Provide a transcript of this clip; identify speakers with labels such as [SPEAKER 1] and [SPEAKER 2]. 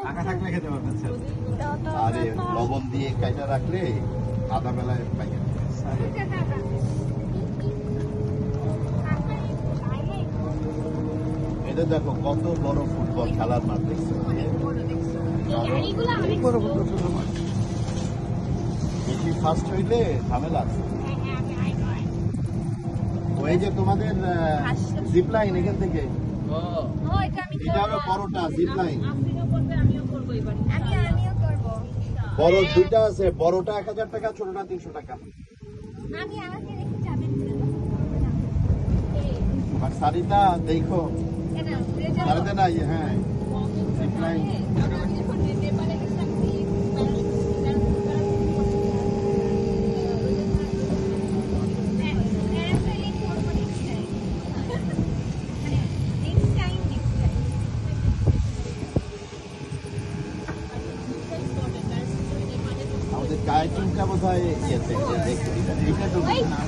[SPEAKER 1] টাকা থাকলে খেতে পারবেন স্যার।
[SPEAKER 2] আরে লবণ দিয়ে কাইটা রাখলে আধা বেলায় পাইয়া এটা দেখো কত বড় ফুটবল খেলার মাঠ দেখছো বেশি ফাস্ট হইলে ঝামেলা আছে। ওই যে তোমাদের জিপ লাইন এখান থেকে এটা হলো বড়টা জিপ লাইন বড় দুইটা আছে বড়টা 1000 টাকা ছোটটা 300 টাকা আর শাড়িটা দেখো শাড়িতে নাই হ্যাঁ জিপ লাইন আমাদের কায়াকিংটা বোধ হয় ইয়েতে দেখো এটা তো না